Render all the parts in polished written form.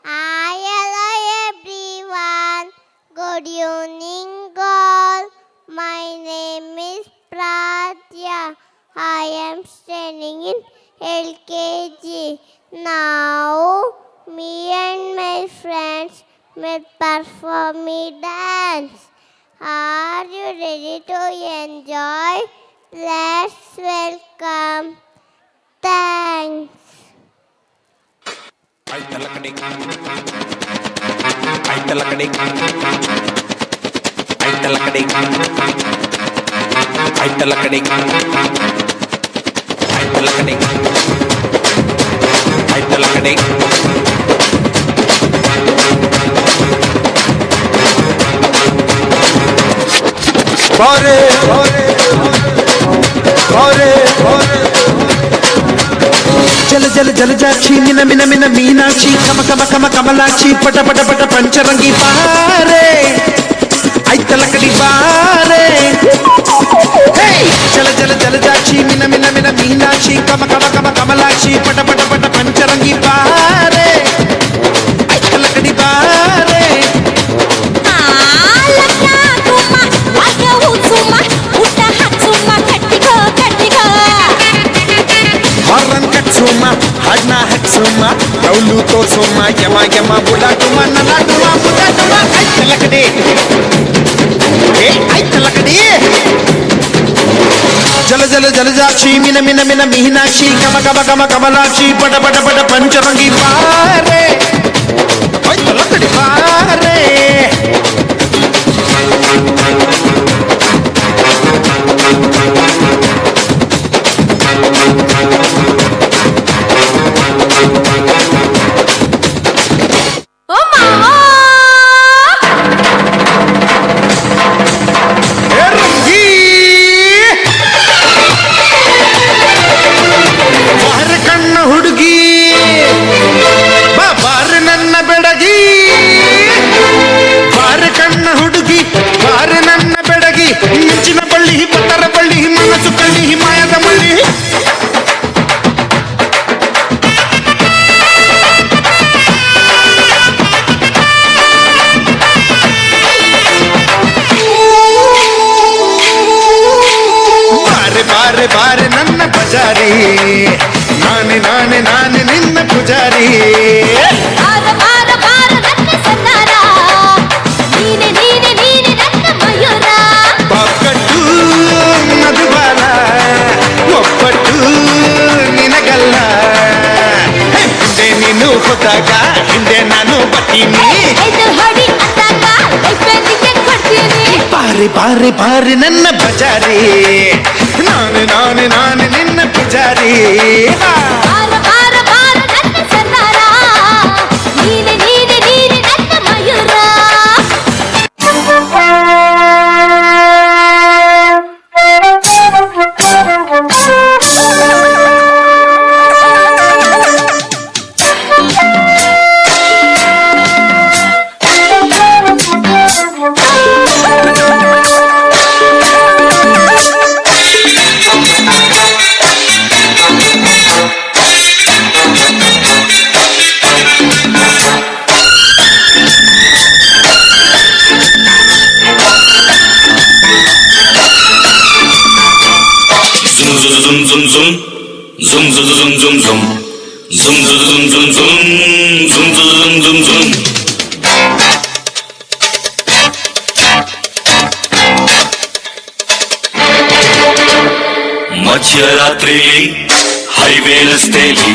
Hi, hello everyone. Good evening, all. My name is Pratya. I am studying in LKG. Now, me and my friends will perform a dance. Are you ready to enjoy? Let's welcome. Thanks. Aitalakade, aitalakade, aitalakade, aitalakade, aitalakade, aitalakade. Bore, bore, bore, bore. జల జల జలజాక్షి మిన మిన మిన మీనాక్షి కమ కమ కమ కమలాక్షి పట పట పట పంచరంగి బారే ఐతలకడి బారే జల జల జలజాక్షి మిన మిన మిన మీనాక్షి కమ కమ కమ కమలాక్షి పట పట పట పంచరంగి బారే ఐతలకడి బారే ಹಾಡ್ನ ಹಚ್ಚುಮ್ಮ ಕೌಲು ತೋರ್ಸುಮ್ಮ ಯಮ ಯಮ ಬುಡಾಟುಮ ನಲಾಟುಮ ಬುಡಾಟುಮ ಐತಲಕಡಿ ಐತಲಕಡಿ ಜಲ ಜಲ ಜಲಜಾಕ್ಷಿ ಮಿನ ಮಿನ ಮಿನ ಮೀನಾಕ್ಷಿ ಕಮ ಕಮ ಕಮ ಕಮಲಾಕ್ಷಿ ಪಟ ಪಟ ಪಟ ಪಂಚರಂಗಿ ಬಾರೆ ಐತಲಕಡಿ ಬಾರೆ ಬಾರೆ ನನ್ನ ಪಜಾರಿ ನಾನೆ ನಾನೆ ನಾನೆ ನಿನ್ನ ಪೂಜಾರಿ ಒಪ್ಪಟ್ಟು ಮಧುಬಾಲ ಒಪ್ಪಟ್ಟು ನಿನಗಲ್ಲ ಹಿಂದೆ ನೀನು ಹೋದಾಗ ಹಿಂದೆ ನಾನು ಬರ್ತೀನಿ ಬಾರೆ ಬಾರೆ ಬಾರೆ ನನ್ನ ಬಜಾರಿ ನಾನೆ ನಾನೆ ನಾನೆ ನಿನ್ನ Poojary Zoom zoom zoom zoom zoom zoom zoom zoom zoom zoom zoom zoom zoom. ಮಧ್ಯರಾತ್ರಿಯಲ್ಲಿ ಹೈವೇ ರಸ್ತೆಯಲ್ಲಿ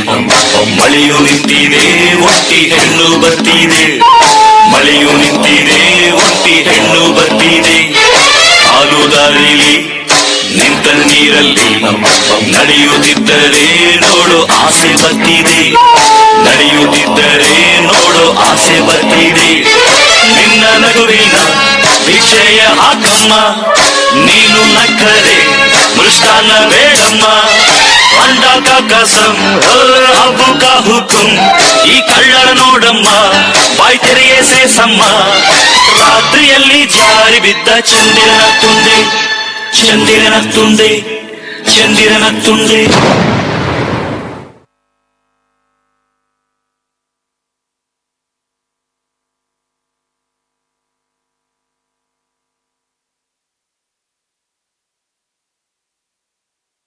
ಮಳೆಯು ನಿಂತಿದೆ ಒಟ್ಟಿ ಹೆಣ್ಣು ಬರ್ತಿದೆ ಮಳೆಯು ನಿಂತಿದೆ ಒಟ್ಟಿ ಹೆಣ್ಣು ಬರ್ತಿದೆ ಹಾಲು ದಾರಿಲಿ ನಿಂತ ನೀರಲ್ಲಿ ನಡೆಯುತ್ತಿದ್ದರೆ ನೋಡು ಆಸೆ ಬರ್ತಿದೆ ನಡೆಯುತ್ತಿದ್ದರೆ ನೋಡು ಆಸೆ ಬರ್ತಿದೆ ನಿನ್ನ ನಗುವಿನ ವಿಷಯ ಹಾಕಮ್ಮ ನೀನು ನಕ್ಕರೆ ಮೃಷ್ಟಾನ್ನ ಬೇಡಮ್ಮ ಅಂಡ ಕಾ ಕಸಂ ಹಬ್ಬು ಕಾ ಹುಕುಂ ಈ ಕಳ್ಳರ ನೋಡಮ್ಮ ಬಾಯ್ ತೆರೆಯೇ ಸೇಸಮ್ಮ ರಾತ್ರಿಯಲ್ಲಿ ಜಾರಿ ಬಿದ್ದ ಚಂದಿರನ ತುಂಡೆ ಚಂದಿರನ ತುಂಡೆ ಚಂದಿರನ ತುಂಡೆ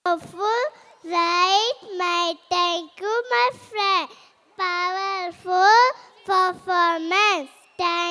Powerful, right? My thank you, my friend. Powerful performance. Thank